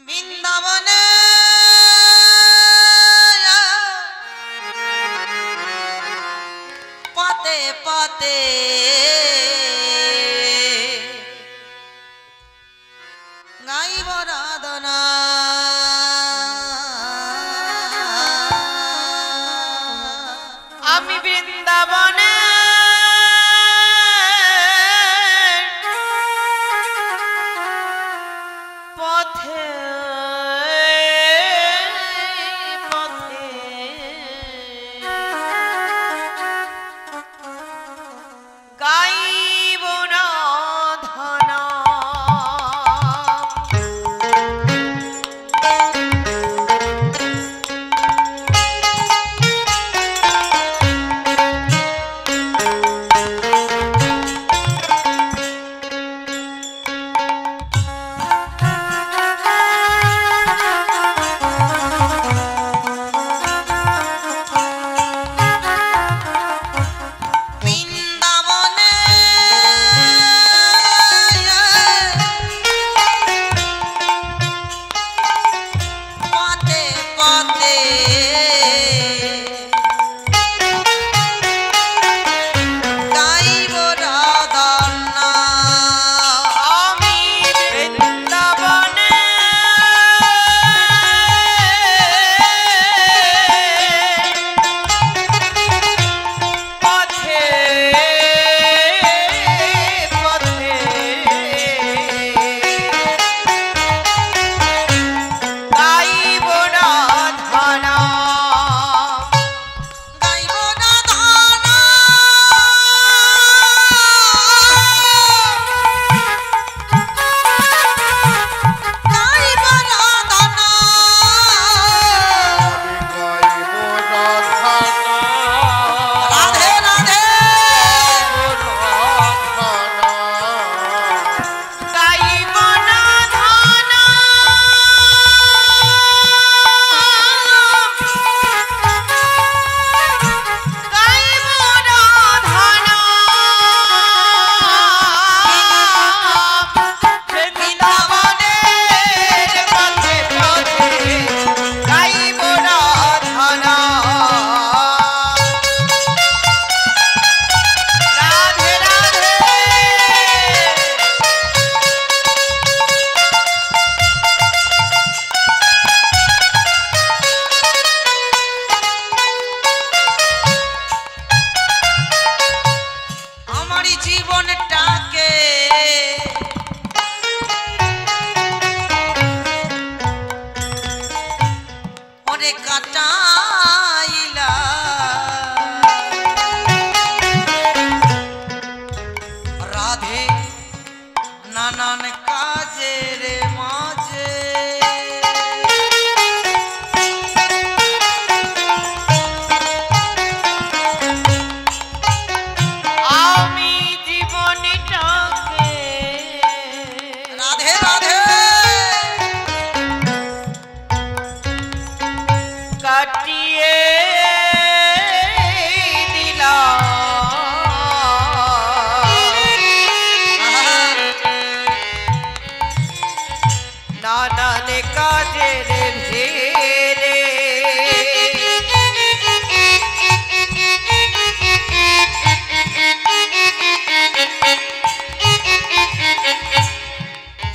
বৃন্দাবনে পাতে পাতে গাইব রাধনা আমি বৃন্দাবনে পথে পথে গাইব রাধনা কাটাইলা রাধে নানান কাজের মাঝে আমি জীবনটাকে রাধে রাধে কাটিয়ে দিলাম নানান কাজের ভিড়ে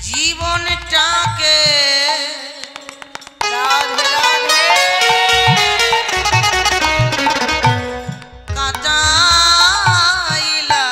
জীবনটাকে রাধে রাধে কাটাইলা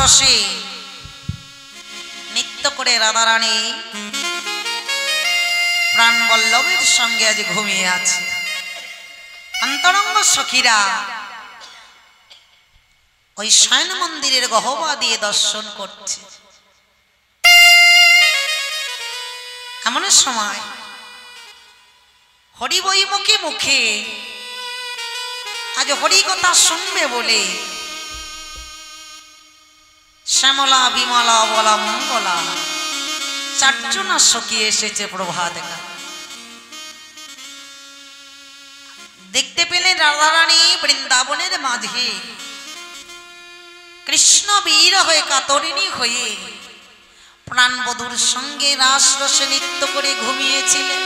রসে নৃত্য করে রাধারানী প্রাণবল্লভের সঙ্গে আজ ঘুমিয়ে আছে। অন্তরঙ্গ সখীরা ওই শয়ন মন্দিরের গহ্বর দিয়ে দর্শন করছে। এমন সময় হরি বই মুখে মুখে আজ হরি কথা শুনবে বলে শ্যামলা বিমলা বলা মঙ্গলা চারজনা সখী এসেছে প্রভাত কালে। দেখতে পেলেন রাধারানী বৃন্দাবনের মাঝে কৃষ্ণ বীর হয়ে কাতরিণী হয়ে প্রাণবধূর সঙ্গে রাস রসে নৃত্য করে ঘুমিয়েছিলেন।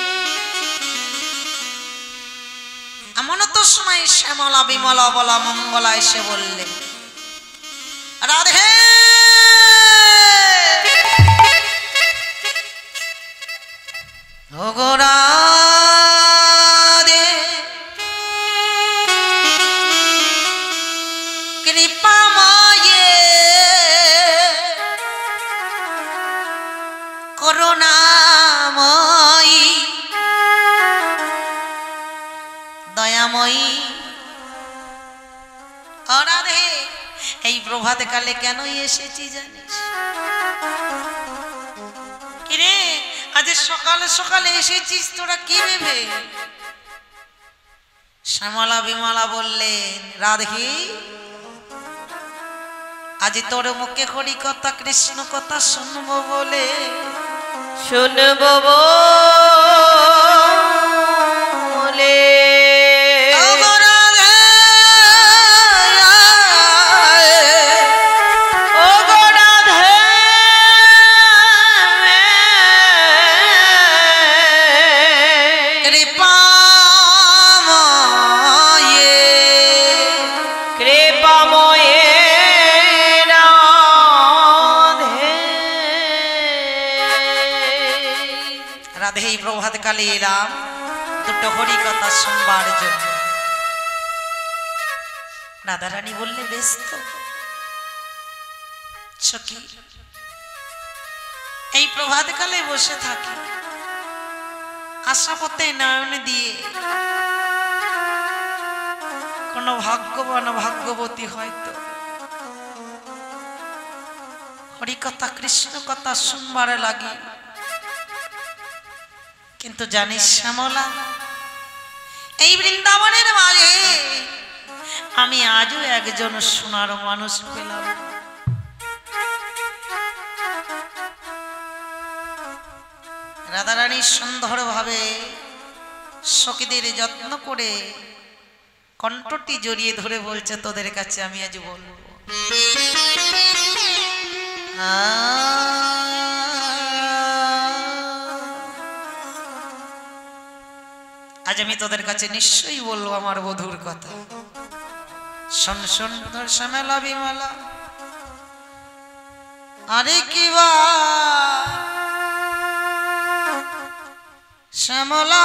এমন তো সময় শ্যামলা বিমলা বলা মঙ্গলা এসে বললেন, রাধে ওগো রাধে কৃপাময়ে করুণাময়ী দয়াময়ী ও রাধে এই প্রভাত কালে কেন এসেছি জানিস? কিরে আজ সকালে সকালে এসেছিস তোরা কি ভেবে? শ্যামলা বিমলা বললেন, রাধে আজ তোর মুখে হরি কথা কৃষ্ণ কথা শুনবো বলে। শুনবো বলে প্রভাত কালে এলাম দুটো হরি কথা শুনবার জন্য। রাধারানী বললে, বেশ তো সখী, এই প্রভাত কালে বসে থাকি আশা পথে নয়ন দিয়ে কোন ভাগ্যবান ভাগ্যবতী হয়তো হরি কথা কৃষ্ণ কথা শুনবার লাগে। কিন্তু জানিস শ্যামলা, এই বৃন্দাবনের মাঝে আমি আজও একজন সোনার মানুষ পেলাম। রাধারানী সুন্দরভাবে সখীদের যত্ন করে কণ্ঠটি জড়িয়ে ধরে বলছে, তোদের কাছে আমি আজ বলবো। আজ আমি তোদের কাছে নিশ্চয়ই বলবো আমার বধূর কথা। শোন শোন তোর শ্যামলা বিমলা, আরে কি বা শ্যামলা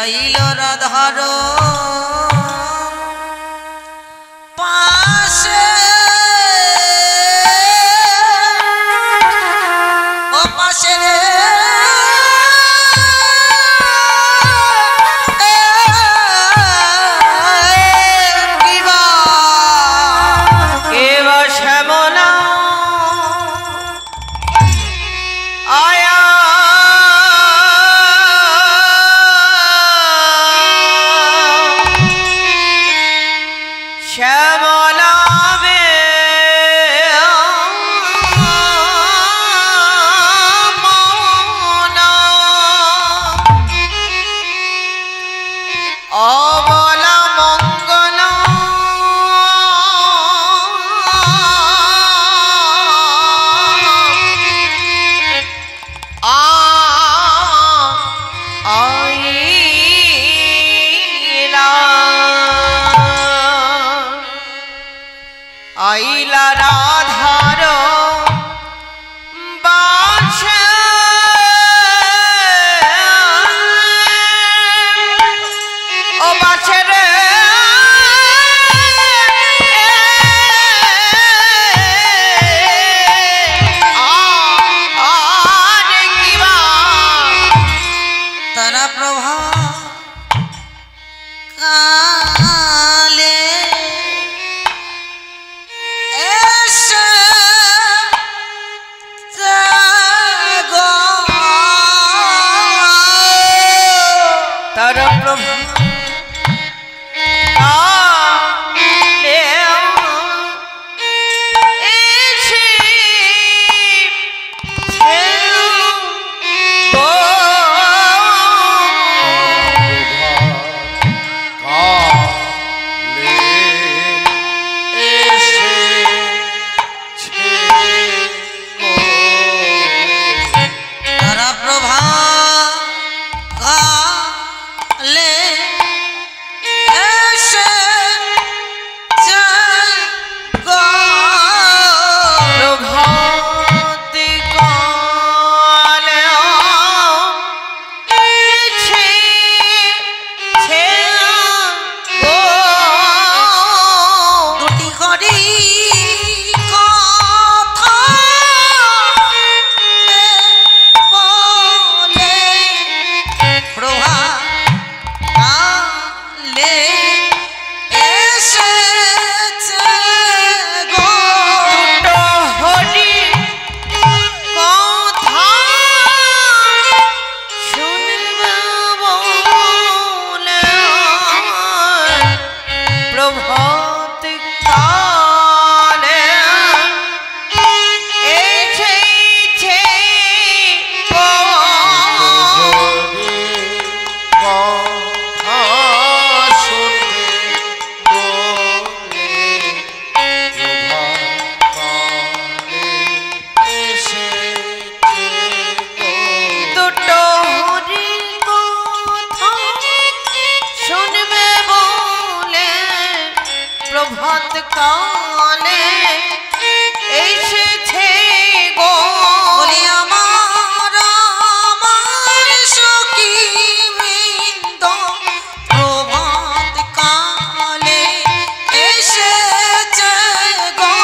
আইল রাধার পাশে ও পাশে রে শ্যামলা আয়া শ্যামলা প্রভাত কালে এসেছে গো বলি আমার সখী বৃন্দ প্রভাত কালে এসেছে গো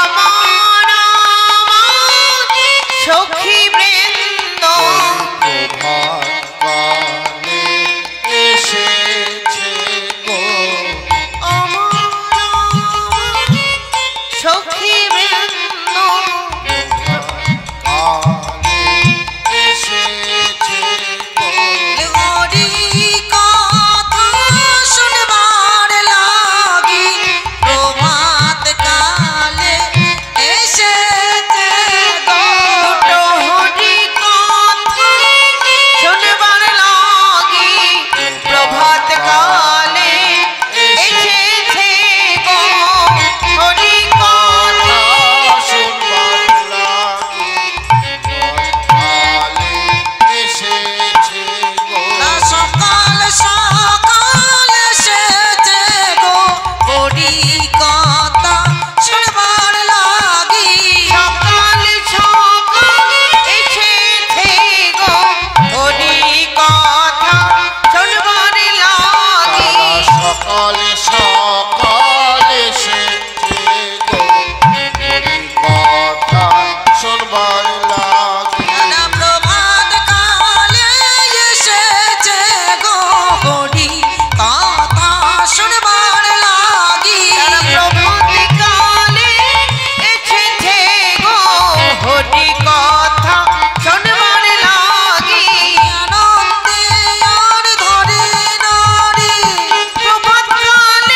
আমার সখী বৃন্দ সখী বৃন্দ হরি কথা শুনবার লাগি প্রভাত কালে এসেছে গো হরি কথা শুনবার লাগি প্রভাত কালে এসেছে গো হরি কথা না সকাল সকাল এসেছে গো হরি কথা শুনবার লাগি সকাল সকাল এসেছে গো হরি কথা শুনবার লাগি সকালে সকালে এসেছে গো হরি কথা শুনবার লাগি না প্রভাত কালে এসেছে গো হরি কথা শুনবার লাগি প্রভাত কালে এসেছে গো হরি কথা শুনবার লাগি আনন্দে আর ধরে নারী প্রভাত কালে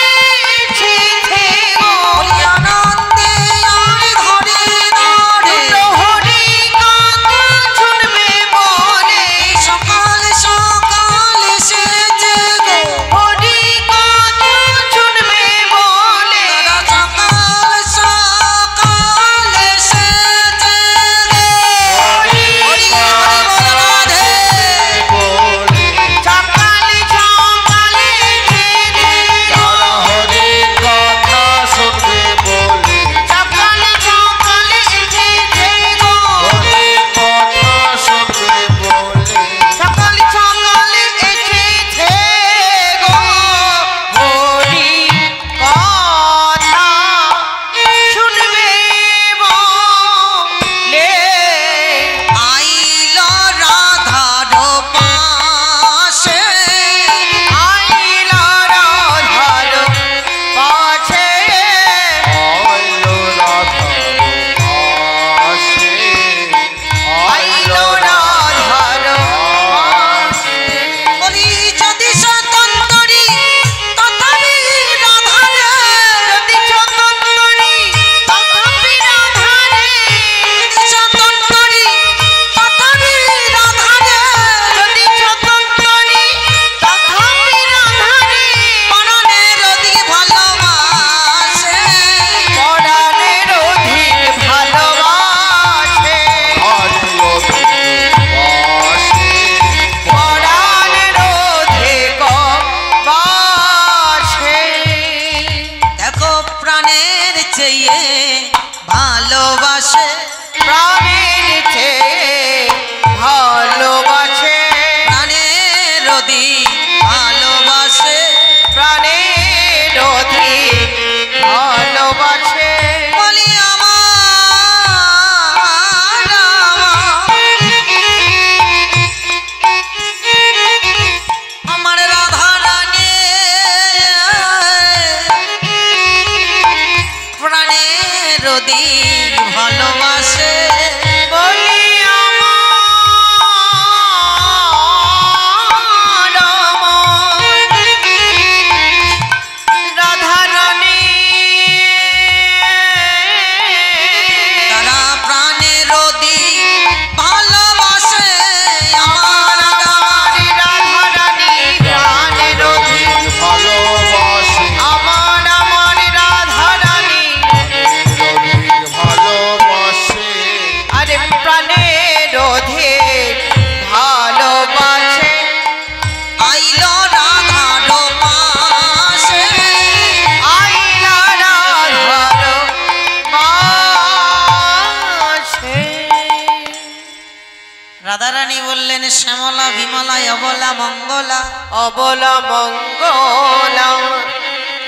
রাধারানী বললেন শ্যামলা বিমলা অবলা মঙ্গলা, অবলা মঙ্গলা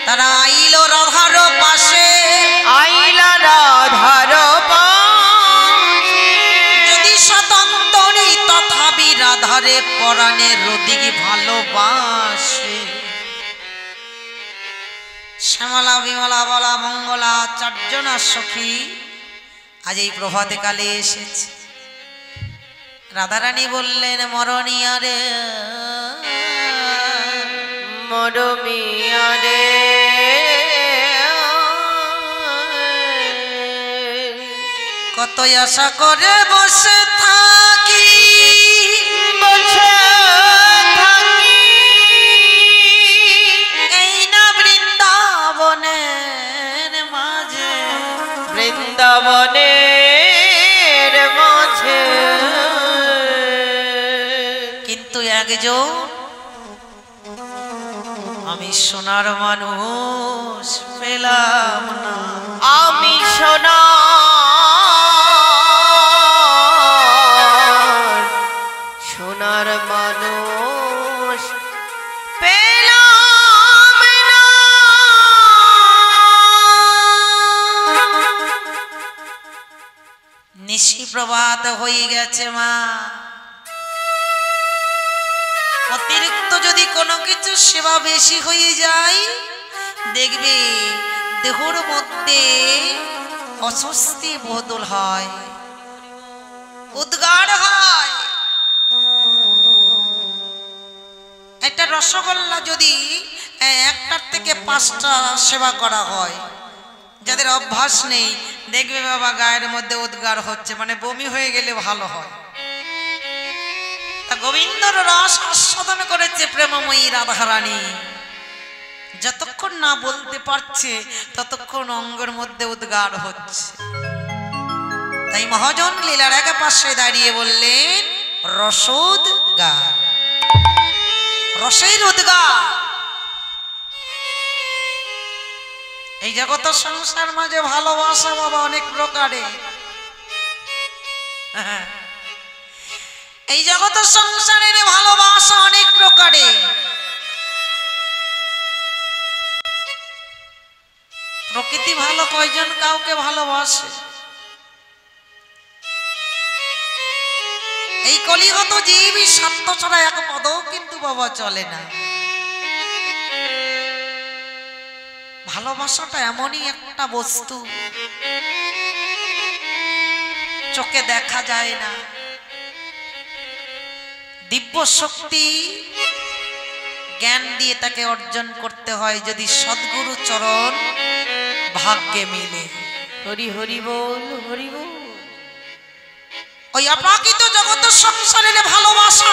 তারা আইল রাধার পাশে, আইলা রাধার পাশে। যদি স্বতন্ত্রী তথাপি রাধারে পরাণের রদিকে ভালোবাসে। শ্যামলা বিমলা অবলা মঙ্গলা চারজনা সখী আজ এই প্রভাতে কালে এসেছে। রাধারানী বললেন মরণিয়া রে, মরমিয়া রে, কত আশা করে বসে থাকি, বসে থাকি এই না বৃন্দাবনের মাঝে, বৃন্দাবনের মাঝে। কিন্তু একজন আমি সোনার মানুষ পেলাম না। আমি সোনা সোনার মানুষ পেলাম না। নিশি প্রভাত হয়ে গেছে মা, অতিরিক্ত যদি কোনো কিছু সেবা বেশি হয়ে যায় দেখবে দেহর মধ্যে অস্বস্তি বদল হয়, উদ্গার হয়। একটা রসগোল্লা যদি একটার থেকে 5টা সেবা করা হয়, যাদের অভ্যাস নেই দেখবে বাবা গায়ের মধ্যে উদ্গার হচ্ছে, মানে বমি হয়ে গেলে ভালো হয়। তা গোবিন্দর রস আস্বাদন করেছে প্রেমময়ী রাধারানী, যতক্ষণ না বলতে পারছে ততক্ষণ অঙ্গের মধ্যে উদ্গার হচ্ছে। তাই মহাজন লীলার এক পাশে দাঁড়িয়ে বললেন রসোদ্গার, রসের উদ্গার। এই জগৎ সংসার মাঝে ভালোবাসা বাবা অনেক প্রকারে, এই জগৎ সংসারের ভালোবাসা অনেক প্রকারে। প্রকৃতি ভালো, কয়জন কাউকে ভালোবাসে? এই কলিগত জীবী স্বার্থ ছাড়া এক পদও কিন্তু বাবা চলে না। ভালোবাসাটা এমনই একটা বস্তু, চোখে দেখা যায় না, দিব্য শক্তি জ্ঞান দিয়ে তাকে অর্জন করতে হয় যদি সদ্গুরু চরণ ভাগ্যে মিলে। হরি হরি বল, হরি বল। ওই অপ্রাকৃত জগৎ সংসারের ভালোবাসা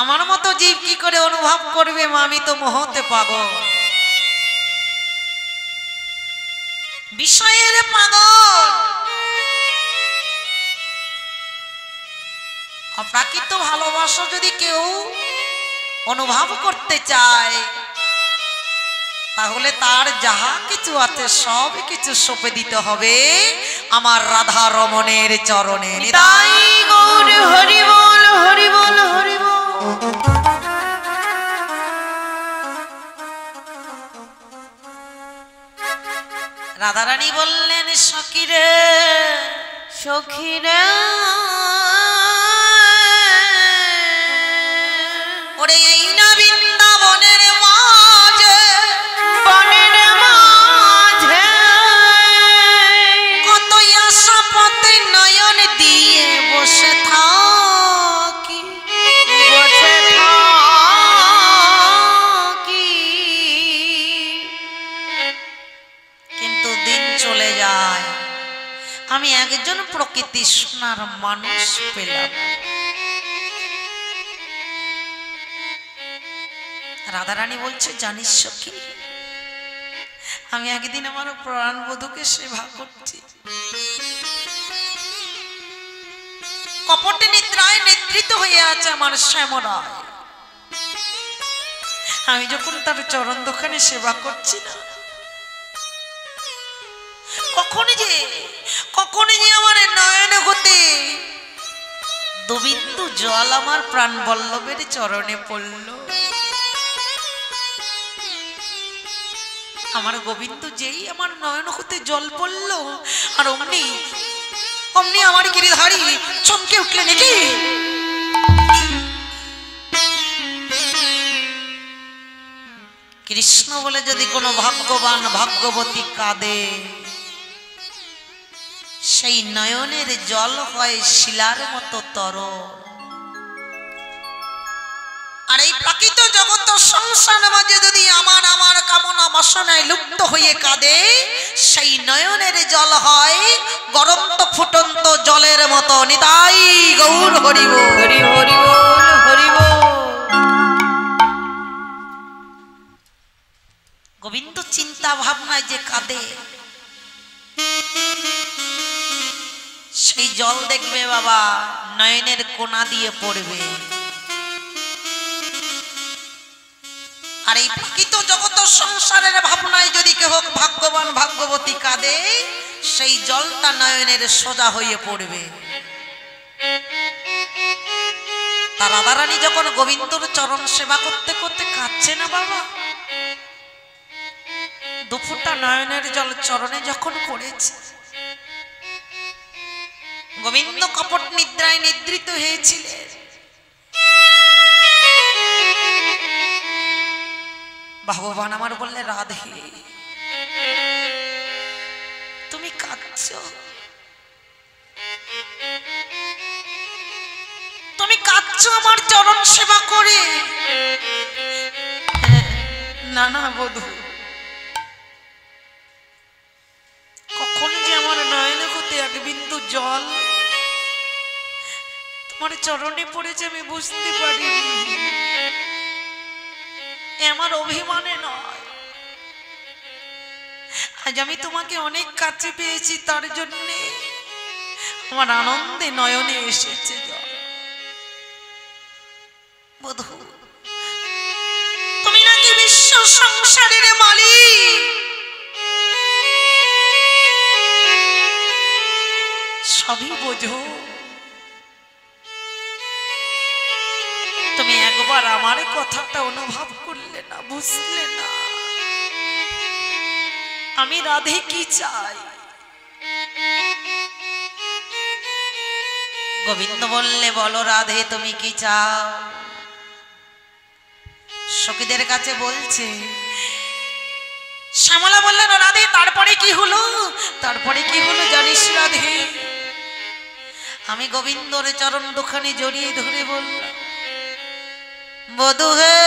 আমার মতো জীব কি করে অনুভব করবে মা? আমি তো মোহতে পাগল, বিষয়ের পাগল। অপ্রাকৃত ভালোবাসা যদি কেউ অনুভব করতে চায় তাহলে তার যাহা কিছু আছে সব কিছু সঁপে দিতে হবে আমার রাধা রমণের চরণে। তাই গৌর হরি বল, হরি বল, হরি বল। রাধারানী বললেন সখীরে, সখীরা ওরে এই না বৃন্দাবনের মাঝে, বনের মাঝে কত আশা পথে নয়ন দিয়ে বসে থাকি, বসে থাকি। কিন্তু দিন চলে যায়, আমি একজন প্রকৃতি সোনার মানুষ পেলাম। রাধারানী বলছে জানিস সখী, আমি একদিন আমার প্রাণ বধূকে সেবা করছি, কপটে নিদ্রায় নিদ্রিত হয়ে আছে আমার শ্যামরায়। আমি যখন তার চরণ দোকানে সেবা করছি না, কখনই যে আমার দুবিন্দু জল আমার প্রাণ বল্লভের চরণে পড়ল। আমার গোবিন্দ যেই আমার নয়ন হতে জল পড়ল, আর অমনি অমনি আমার গিরিধারী চমকে উঠলে নাকি। কৃষ্ণ বলে যদি কোনো ভাগ্যবান ভাগ্যবতী কাঁদে, সেই নয়নের জল হয় শিলার মতো তরল। আর এই প্রাকৃত জগৎ সংসার মাঝে যদি আমার আমার কামনা বাসনায় লুপ্ত হয়ে কাঁদে, সেই নয়নের জল হয় গরন্ত ফুটন্ত জলের মতো। নিতাই গৌর হরি বল, হরি হরি বল, হরি বল। গোবিন্দ চিন্তা ভাবনায় যে কাঁদে, সেই জল দেখবে বাবা নয়নের কোনা দিয়ে পড়বে। আর এই প্রকৃত জগৎ সংসারের ভাবনায় যদি কেহ ভাগ্যবান ভাগ্যবতী কাঁদে, সেই জলটা নয়নের সোজা হয়ে পড়বে। তার রাধারানী যখন গোবিন্দর চরণ সেবা করতে করতে কাঁদছে না বাবা, দুফুটা নয়নের জল চরণে যখন পড়েছে, গোবিন্দ কপট নিদ্রায় নিদ্রিত হয়েছিলেন। ভগবান আমার বললে, রাধে তুমি কাঁদছো, তুমি কাঁদছো আমার চরণ সেবা করে। না না বধূ, কখন যে আমার নয়নে হতে এক বিন্দু জল তোমার চরণে পড়েছে আমি বুঝতে পারিনি। আমার অভিমানে নয়, আজ আমি তোমাকে অনেক কাছে পেয়েছি, তার জন্য আমার আনন্দে নয়নে এসেছে জল। বধূ, তুমি নাকি বিশ্ব সংসারের মালিক, সবই বোঝো, তুমি একবার আমার কথাটা অনুভব করলে না, বুঝলে না আমি রাধে কি চাই। গোবিন্দ বললে, বলো রাধে তুমি কি চাও। সখীদের কাছে বলছে, শ্যামলা বললেন, রাধে তারপরে কি হলো? তারপরে কি হলো জানিস রাধে? আমি গোবিন্দর চরণ দুখানি জড়িয়ে ধরে বললাম, বধূ হে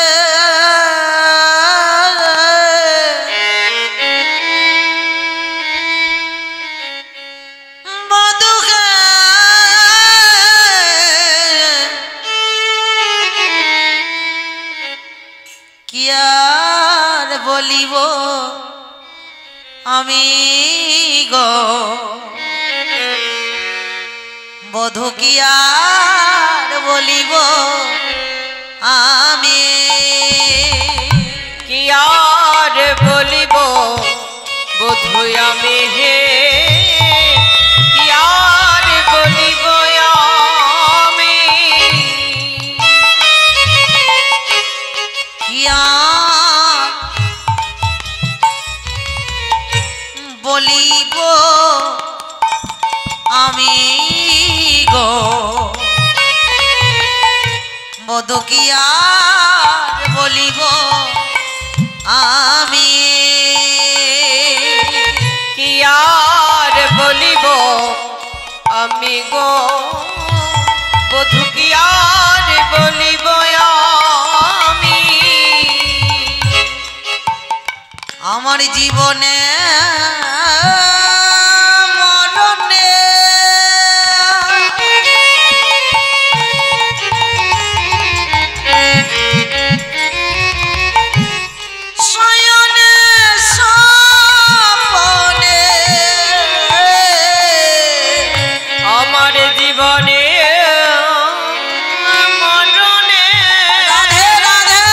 বধূ হে, কি আর বলিব আমি গো, বধূ কি আর বলিব আমি, কি আর বলিব বধূ আমি হে, কি আর বলিব আমি, কি আর বলিব আমি গো, বধূ কি আর বলিব আমি, কি আর বলিব আমি গো, বধূ কি আর বলিব আমি, আমার জীবনে মরণে শয়নে স্বপনে, আমার জীবনে মরণে, রাধে রাধে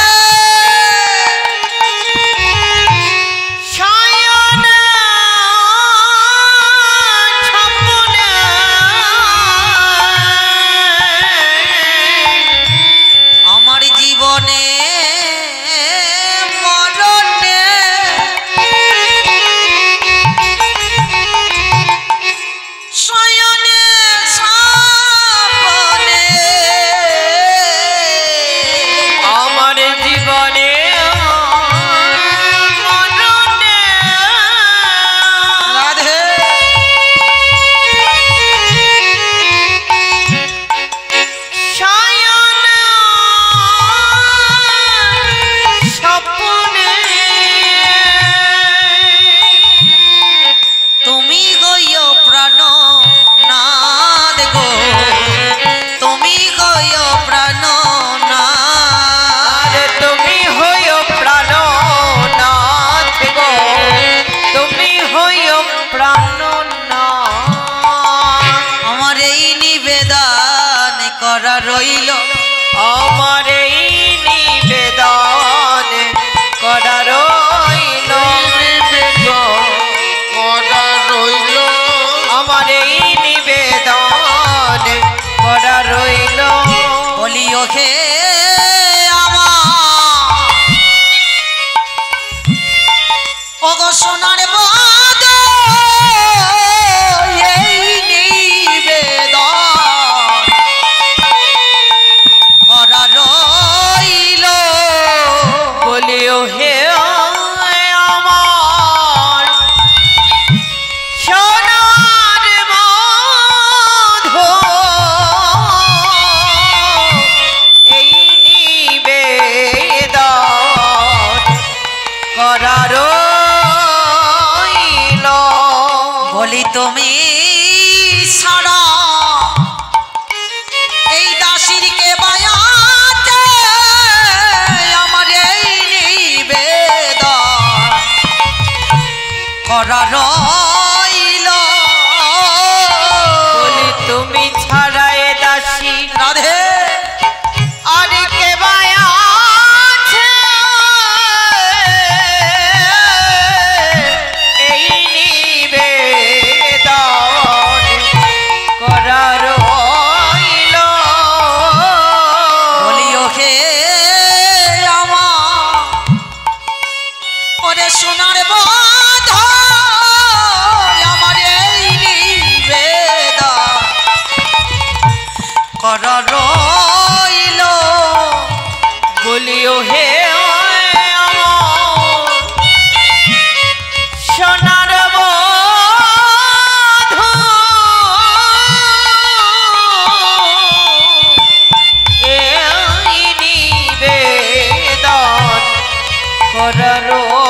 শয়নে স্বপনে, করা রইল আমার এই নিবেদন করা রইল করা রইল আমার এই নিবেদন করা রইল বলিও হে আমার ওগো সোনার বাদ এই নিবেদন করা রইল বলিও হে আমার সোনার বধূ এই নিবেদন করা রইল বলি তুমি সারা এই দাসীর কে বায়াতে আমার এই নিবেদন করা রইল বলি তুমি ছাড়া এ দাসী রাধে আর কে বায়াছে এই নিবেদন করা রইল বলিও হে আমার ওরে সোনার বাধ আমার এই নিবেদন করা রইল বলিও হে আমার সোনার বধূ এই নিবেদন করা রইল